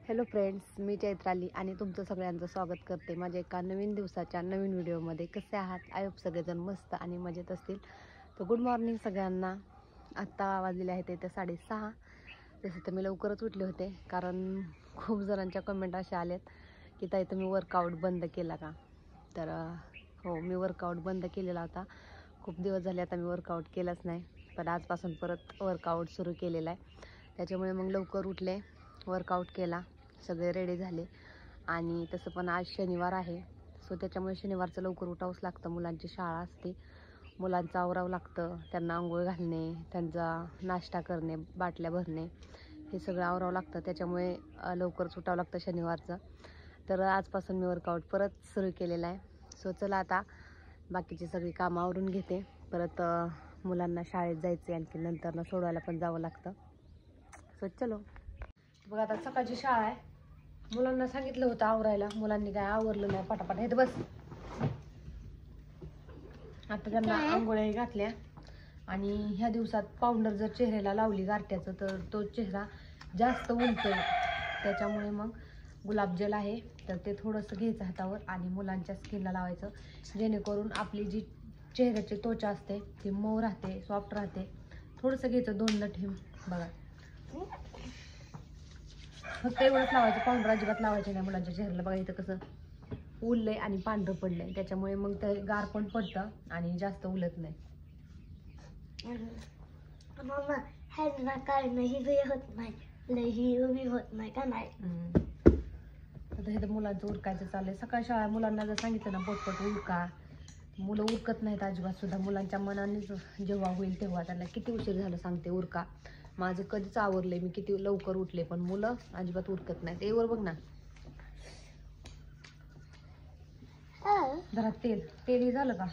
Hello friends, मी चैत्राली आणि तुमचं सगळ्यांचं स्वागत करते माझ्या एका नवीन दिवसाच्या नवीन व्हिडिओमध्ये. कसे आहात? आय होप सगळेजण मस्त आणि मजेत असतील. तर गुड मॉर्निंग सगळ्यांना. आत्ता वाजलेले आहेत इथे 6:30. तसं तर मी लवकरच उठले होते, कारण खूप जणांच्या कमेंट अशा आल्यात की ताई तुम्ही वर्कआउट बंद केला का. तर हो, मी वर्कआउट बंद केलेला होता. खूप दिवस झाले आता मी वर्कआउट केलंच नाही, पण आजपासून परत वर्कआउट सुरू केलेला आहे. त्याच्यामुळे मग लवकर उठले, वर्कआउट केला, सगळे रेडी झाले. आणि तसं पण आज शनिवार आहे, सो त्याच्यामुळे शनिवारचं लवकर उठावंच लागतं. मुलांची शाळा असते, मुलांचं आवरावं लागतं, त्यांना आंघोळ घालणे, त्यांचा नाश्ता करणे, बाटल्या भरणे, हे सगळं आवरावं लागतं. त्याच्यामुळे लवकरच उठावं लागतं शनिवारचं. तर आजपासून मी वर्कआउट परत सुरू केलेला आहे. सो चला आता बाकीची सगळी कामं आवरून घेते. परत मुलांना शाळेत जायचं, आणखी नंतर सोडवायला पण जावं लागतं. सो चलो. बघा आता सकाळची शाळा आहे. मुलांना सांगितलं होतं आवरायला, मुलांनी काय आवरलं नाही. पटापट हे बस. आता त्यांना आंघोळ्या घातल्या. आणि ह्या दिवसात पावडर जर चेहऱ्याला लावली गारठ्याचं, तर तो चेहरा जास्त उलटतो. त्याच्यामुळे मग गुलाबजल आहे, तर ते थोडंसं घ्यायचं हातावर आणि मुलांच्या स्किनला लावायचं, जेणेकरून आपली जी चेहऱ्याची त्वचा असते ती मऊ राहते, सॉफ्ट राहते. थोडंसं घ्यायचं, 2 लठ. बघा, फक्त एवढंच लावायचं, पावडर अजिबात लावायचं नाही मुलांच्या चेहऱ्याला. बघा इथं कसं उरलंय आणि पांढरं पडलंय, त्याच्यामुळे मग ते गार पण पडतं आणि जास्त उलत नाही. मम्मा ह्यांना काय नाही होत नाही, लई उभी होत नाही का नाही. आता हे तर मुलांचं उरकायचं चाललंय. सकाळ शाळा, मुलांना जर सांगितलं ना पटपट उरका, मुलं उरकत नाहीत अजिबात सुद्धा. मुलांच्या मनानेच जेव्हा होईल तेव्हा. त्यांना किती उशीर झालं सांगते उरका. माझं कधीच आवरलंय, मी किती लवकर उठले, पण मुलं अजिबात उरकत नाहीत. एवर बघ ना, जरा तेल झालं का.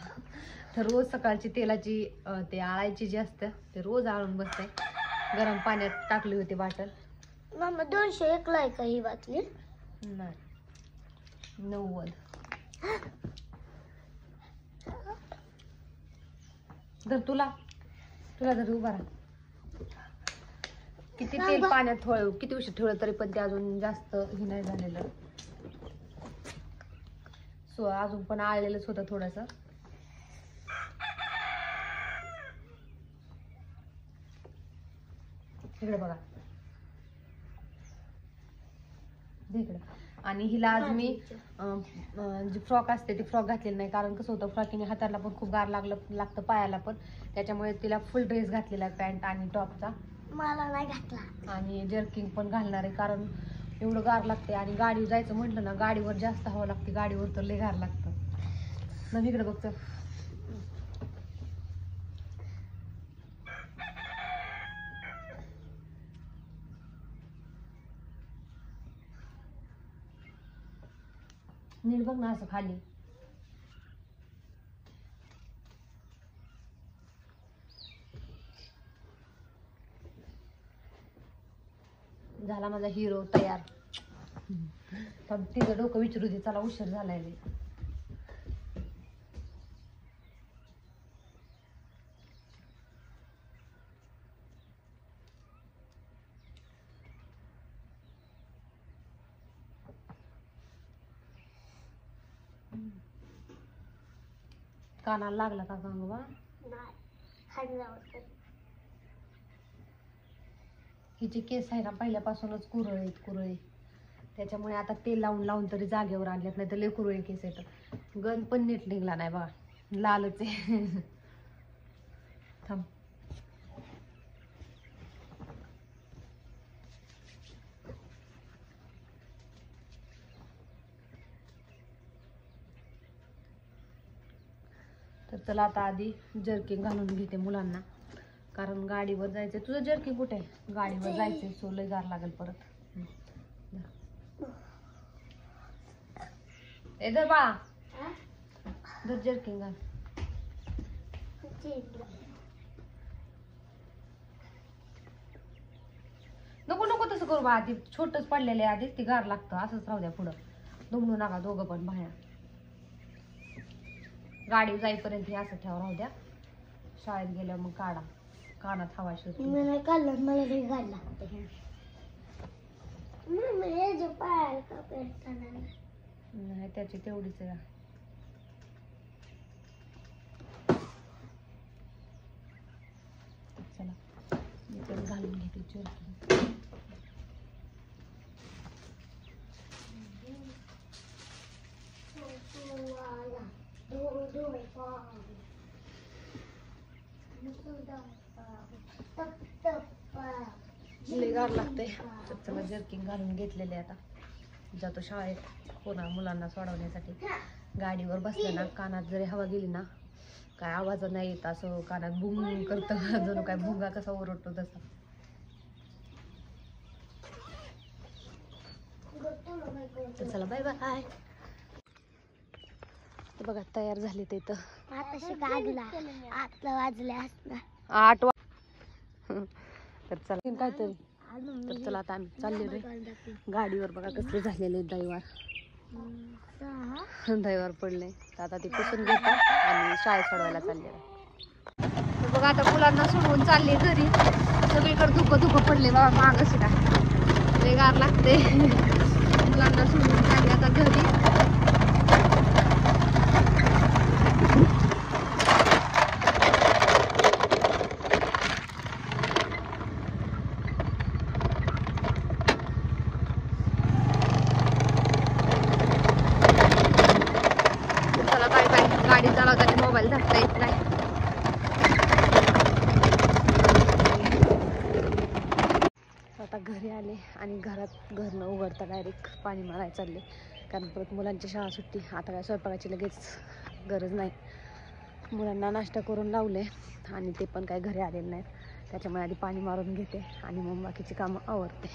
तर रोज सकाळची तेलाची ते आळायची जी असते, ते रोज आळून बसते. गरम पाण्यात टाकली होती बाटल. मम्मा 201 आहे का ही बाटली? नाही, 90. जर तुला जर उभा राहा. किती तेल पाण्यात किती उशीर ठेवलं तरी पण ते अजून जास्त हे नाही झालेलं. सो अजून पण आळलेलंच होतं थोडंसं. इकडे बघा, इकडे. आणि हिला आज मी जी फ्रॉक असते ती फ्रॉक घातलेली नाही, कारण कसं होतं, फ्रॉकीने हाताला पण खूप गार लागतं, पायाला पण. त्याच्यामुळे तिला फुल ड्रेस घातलेला आहे, पॅन्ट आणि टॉपचा. मला नाही घातला. आणि जर्किंग पण घालणार आहे, कारण एवढं गार लागते. आणि गाडीवर जायचं म्हटलं ना, गाडीवर जास्त हवं लागते. गाडीवर तर लय गार लागतं. मग इकडे बघतो. नीट बघ ना असं खाली. झाला माझा हिरो तयार. तिचं डोकं विचारू दे, चला उशीर झालाय. कानाला लागला का गंगवा? हिचे केस आहे ना पहिल्यापासूनच कुरळे, त्याच्यामुळे आता तेल लावून तरी जागेवर आणल्यात, नाही तर लय कुरळे केस येतात. गन पण नीट निघला नाही बघा, लालच आहे. थांब. तर चला आता आधी जर्किंग घालून घेते मुलांना, कारण गाडीवर जायचंय. तुझं जर्किंग कुठे आहे? गाडीवर जायचंय, सो लय गार लागेल परत. इधर बा, धर जर्किंग घाल. नको तसं करू बा, आधी छोटच पडलेलं आहे, आधीच ती गार लागतं. असंच राहू द्या पुढं, दुमडू नका दोघं पण बाहेर. गाडी जाईपर्यंत हे असं ठेवा, राहू द्या. शाळेत गेल्यावर मग काढा, कानात हवा शिरतो. मला काढलं, मला हे घाल लागतं. आहे का पेटताना? नाही त्याची तेवढीच आहे. चला मी पण घालून घेते चरकी. लय गार लागते. तर चला जर्किंग घालून घेतलेले आता जातो शाळेत कोणा मुलांना सोडवण्यासाठी. गाडीवर बसलं ना कानात जरी हवा गेली ना काय आवाज नाही येत, असं कानात बुंग करतं जणू काय भुंगा कसा ओरडतो तसा. तर चला बाय बाय. तर बघा तयार झाले ते तर आता वाजले असणार 8 तर चला काहीतरी. तर चला आता आम्ही चालले रे गाडीवर. बघा कसले झालेले दैवार पडले. तर आता ते पुसून घेतात आणि शाळेत सोडवायला चालले. तर बघा आता मुलांना सोडवून चालले घरी. सगळीकडे धुकं पडले बाबा मागं शिका लय गार लागते. मुलांना सोडवून चालले आता घरी. गाडी चालवताना मोबाईल धरता येत नाही. आता घरी आले आणि घर न उघडता डायरेक्ट पाणी मारायला चालले. कारण परत मुलांची शाळा सुट्टी. आता काय स्वयंपाकाची लगेच गरज नाही. मुलांना नाश्ता करून लावले आणि ते पण काय घरी आलेले नाहीत. त्याच्यामुळे आधी पाणी मारून घेते आणि मग बाकीची कामं आवरते.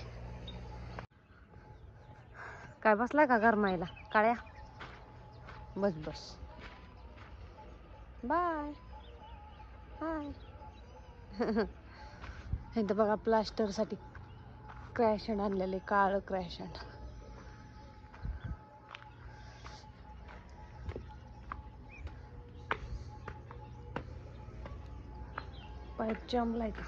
काय बसलाय का गरमायला काळ्या? बस बाय हाय. इथं बघा प्लास्टर साठी क्रॅशन आणलेले, काळं क्रॅशन. पाईप जमलाय का?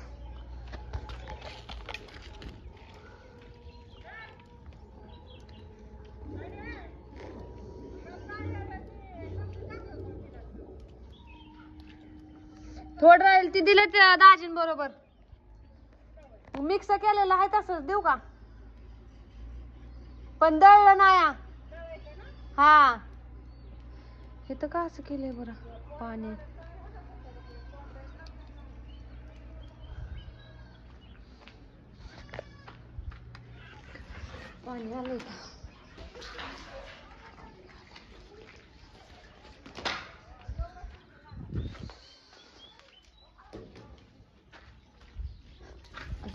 थोडं राहील ती दिले त्या दाजीन बरोबर. मिक्स केलेलं आहे तसंच देऊ का? पण दळलं नाही. हा हे तर का असं केलंय बरं पाणी. पाणी आलंय का?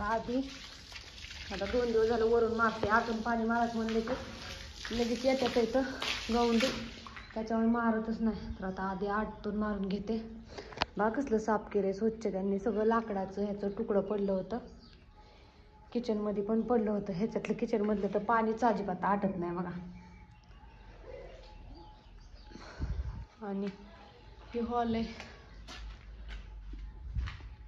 आधी आता 2 दिवस झालं वरून मारते. आतून पाणी मारायचं म्हणले की लगेच येतात इथं गवंडी. त्याच्यामुळे मारतच नाही. तर आता आधी आतून मारून घेते. बघा कसलं साफ केलंय स्वच्छ त्यांनी. सगळं लाकडाचं ह्याचं तुकडं पडलं होतं. किचनमध्ये पण पडलं होतं. ह्याच्यातलं किचनमधलं तर पाणीच अजिबात आटत नाही बघा. आणि हे हॉल आहे.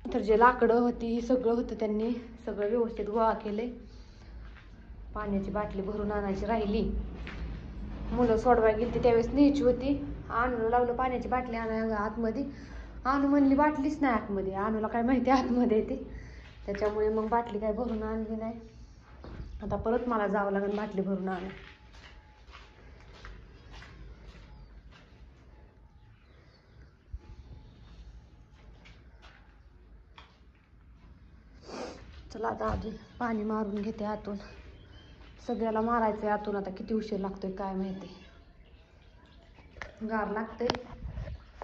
तर जे लाकडं होती ही सगळं होतं त्यांनी सगळं व्यवस्थित गोळा केले. पाण्याची बाटली भरून आणायची राहिली. मुलं सोडवायला गेली त्यावेळेस न्यायची होती. आणूला लावलं पाण्याची बाटली आणायला आतमध्ये. आणू म्हणली बाटलीच नाही आतमध्ये. आणूला काय माहिती आतमध्ये येते. त्याच्यामुळे मग बाटली काय भरून आणली नाही. आता परत मला जावं लागेल बाटली भरून आणा. चला आता अजून पाणी मारून घेते आतून. सगळ्याला मारायचंय आतून. आता किती उशीर लागतोय काय माहिती. गार लागतंय.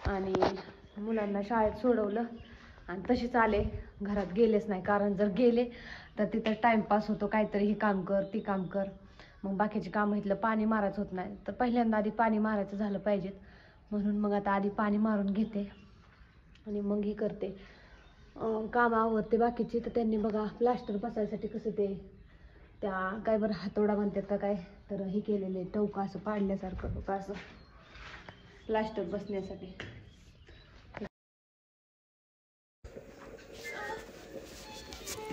आणि मुलांना शाळेत सोडवलं आणि तशीच आले. घरात गेलेच नाही. कारण जर गेले तर तिथं टाइमपास होतो. काहीतरी हे काम कर ती काम कर. मग बाकीची कामं इथलं पाणी मारायचं होत नाही. तर पहिल्यांदा आधी पाणी मारायचं झालं पाहिजेत. म्हणून मग आता आधी पाणी मारून घेते आणि मग हे करते काम आवरते बाकीची. तर त्यांनी बघा प्लास्टर बसायसाठी कसं ते त्या काय बरं हातोडा म्हणतात का काय तर हे केलेले टवका असं पाडल्यासारखं बघा असं प्लास्टर बसण्यासाठी.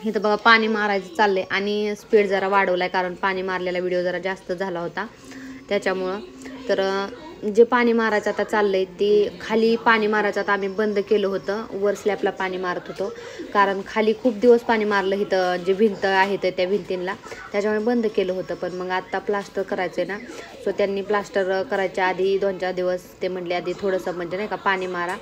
इथं बघा पाणी मारायचं चाललंय आणि स्पीड जरा वाढवलाय, कारण पाणी मारलेला व्हिडिओ जरा जास्त झाला होता त्याच्यामुळं. तर जे पाणी मारायचं आता चाललंय ते खाली पाणी मारायचं आता आम्ही बंद केलं होतं, वर स्लॅबला पाणी मारत होतो, कारण खाली खूप दिवस पाणी मारलं इथं जे भिंत आहे तर त्या भिंतींना, त्याच्यामुळे बंद केलं होतं. पण मग आता प्लास्टर करायचं आहे ना, सो त्यांनी प्लास्टर करायच्या आधी 2-4 दिवस ते म्हटले आधी थोडंसं म्हणजे नाही का पाणी मारा,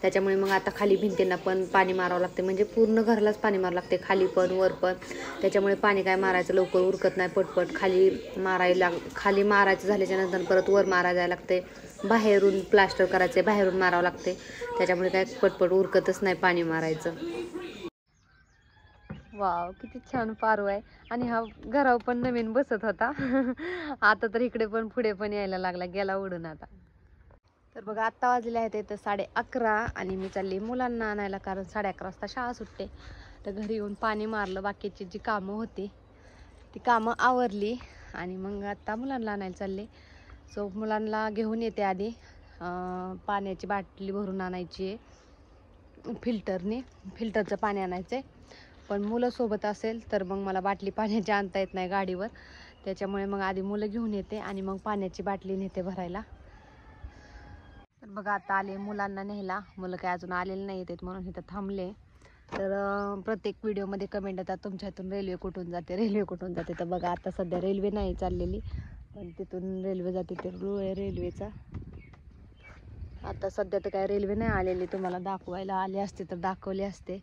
त्याच्यामुळे मग आता खाली भिंतींना पण पाणी मारावं लागते, म्हणजे पूर्ण घरालाच पाणी मारावं लागते, खाली पण वर पण. त्याच्यामुळे पाणी काय मारायचं लवकर उरकत नाही, पटपट खाली मारायचं झाल्याच्या नंतर परत वर मारायला जायला लागते, बाहेरून प्लास्टर करायचे, बाहेरून मारावं लागते, त्याच्यामुळे काय पटपट उरकतच नाही पाणी मारायचं. वाव, किती छान पारवा आहे. आणि हा घरावर पण नवीन बसत होता आता तर इकडे पण पुढे पण यायला लागला, गेला उडून आता. तर बघा आत्ता वाजले आहेत इथं 11:30 आणि मी चालली मुलांना आणायला, कारण 11:30 वाजता शाळा सुटते. तर घरी येऊन पाणी मारलं, बाकीची जी कामं होती ती कामं आवरली आणि मग आता मुलांना आणायला चालले. सो मुलांना घेऊन येते आधी, पाण्याची बाटली भरून आणायची आहे फिल्टरचं पाणी आणायचं आहे. पण मुलं सोबत असेल तर मग मला बाटली पाण्याची आणता येत नाही गाडीवर, त्याच्यामुळे मग आधी मुलं घेऊन येते आणि मग पाण्याची बाटली नेते भरायला. तर बघा आता आले मुलांना न्यायला, मुलं काय अजून आलेले नाही आहेत म्हणून इथं थांबले. तर प्रत्येक व्हिडिओमध्ये कमेंट येतात तुमच्या इथून रेल्वे कुठून जाते. तर बघा आता सध्या रेल्वे नाही चाललेली, पण तिथून रेल्वे जाते, ते रूळ आहे रेल्वेचा. आता सध्या तर काय रेल्वे नाही आलेली, तुम्हाला दाखवायला आले असते तर दाखवले असते,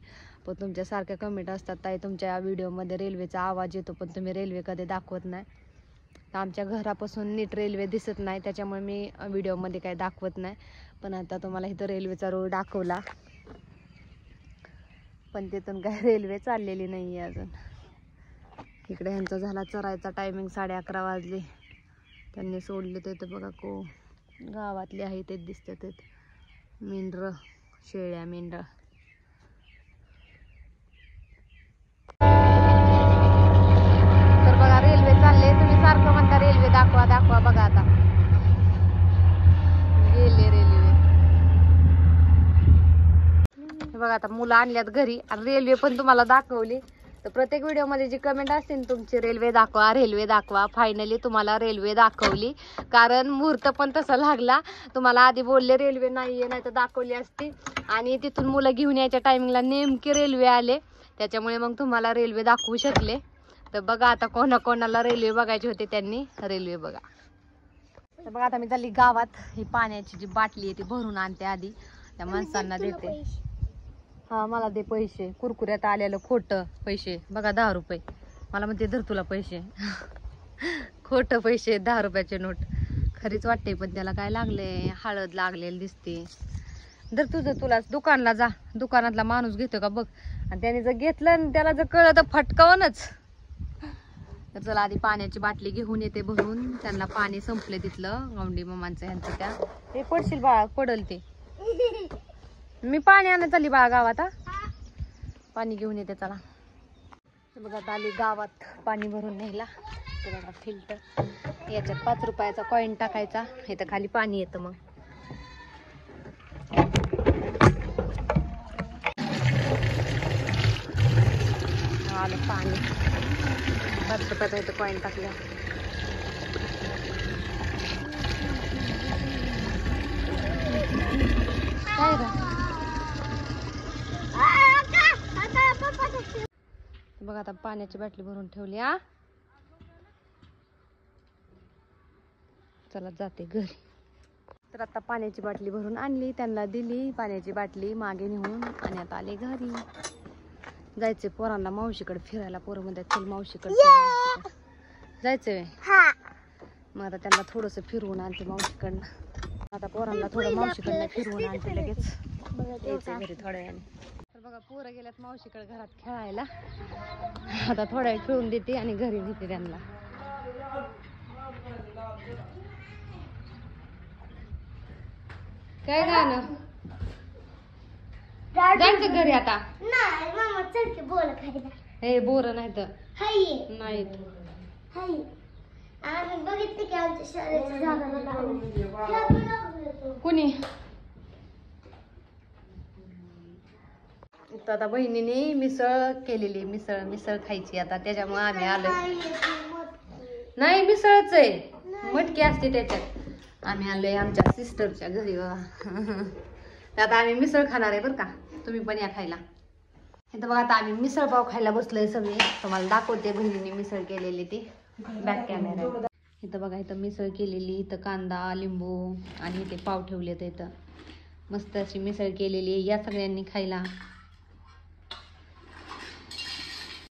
पण तुमच्या सारख्या कमेंट असतात ताई तुमच्या व्हिडिओमध्ये रेल्वेचा आवाज येतो पण तुम्ही रेल्वे कधी दाखवत नाही. तर आमच्या घरापासून नीट रेल्वे दिसत नाही, त्याच्यामुळे मी व्हिडिओमध्ये काही दाखवत नाही. पण आता तुम्हाला इथं रेल्वेचा रूळ दाखवला, पण तिथून काय रेल्वे चाललेली नाही आहे अजून. इकडे ह्यांचा झाला चरायचा टायमिंग, 11:30 वाजले, त्यांनी सोडले. ते बघा गावातले आहे ते दिसतात, मेंढरं, शेळ्या मेंढरं. तर बघा रेल्वे चालले, तुम्ही सारखं म्हणता रेल्वे दाखवा दाखवा, बघा आता गेले रेल्वे. बघा आता मुलं आणल्यात घरी आणि रेल्वे पण तुम्हाला दाखवली. तर प्रत्येक व्हिडिओमध्ये जी कमेंट असते तुमची रेल्वे दाखवा, फायनली तुम्हाला रेल्वे दाखवली, कारण मुहूर्त पण तसा लागला. तुम्हाला आधी बोलले रेल्वे नाहीये, नाही तर दाखवली असती, आणि तिथून मुलं घेऊन यायच्या टायमिंगला नेमके रेल्वे आले, त्याच्यामुळे मग तुम्हाला रेल्वे दाखवू शकले. तर बघा आता कोणाला रेल्वे बघायची होती त्यांनी रेल्वे बघा. तर बघा आता मी चालली गावात, ही पाण्याची जी बाटली आहे ती भरून आणते आधी, त्या माणसांना देते. हा मला दे पैसे, कुरकुऱ्यात आलेलं खोटं पैसे बघा 10 रुपये, मला म्हणते धर तुला पैसे खोटं पैसे, 10 रुपयाचे नोट. खरीच वाटते पण त्याला काय लागले, हळद लागलेली दिसते. धर तुला दुकानला जा, दुकानातला माणूस घेतो का बघ, आणि त्याने जर घेतलं आणि त्याला जर कळलं तर फटकावनच. तर चला आधी पाण्याची बाटली घेऊन येते भरून, त्यांना पाणी संपले तिथलं गौंडी मामांचं ह्यांचं. त्या ते पडशील बाळा, पडल ते. मी पाणी आणत चालली बाळा गावात, पाणी घेऊन येते चला. बघा आता आली गावात पाणी भरून न्यायला. तर बघा फिल्टर, याच्यात 5 रुपयाचा कॉईन टाकायचा, इथं खाली पाणी येतं. मग आलं पाणी, 5 रुपयाचा इथं कॉईन टाकल्या. काय ग बघा आता पाण्याची बाटली भरून ठेवली. चला जाते घरी. तर आता पाण्याची बाटली भरून आणली, त्यांना दिली पाण्याची बाटली मागे नेऊन, आणि आता आले घरी. जायचंय पोरांना मावशीकडे फिरायला, पोरं म्हणतात चल मावशीकडे जायचंय. मग आता त्यांना थोडंसं फिरवून आणते मावशीकडनं. आता पोरांना थोडं मावशीकडनं फिरवून आणते, लगेच यायचंय घरी थोड्या वेळाने. तर बघा पोरं गेल्यात मावशीकडे घरात खेळायला, आता थोड्या वेळ खेळून देते आणि घरी नेते त्यांना. काय गाणं जायचं घरी आता? नाही मामा चल की बोल खायला. हे बोर नाही तर नाही. आम्ही बघितले की आमच्या शाळेच्या झाडाला लावलं. कुणी तर आता बहिणीने मिसळ केलेली, मिसळ खायची आता, त्याच्यामुळे आम्ही आलोय. नाही मिसळच आहे, मटकी असते त्याच्यात. आम्ही आलोय आमच्या सिस्टरच्या घरी बघा. आता आम्ही मिसळ खाणार आहे बरं का, तुम्ही पण या खायला. इथं बघा आता आम्ही मिसळ पाव खायला बसलोय सगळे. तुम्हाला दाखवते बहिणीने मिसळ केलेली ती बॅक कॅमेरा. इथं बघा, इथं मिसळ केलेली, इथं कांदा लिंबू आणि इथे पाव ठेवलेत. इथं मस्त अशी मिसळ केलेली, या सगळ्यांनी खायला.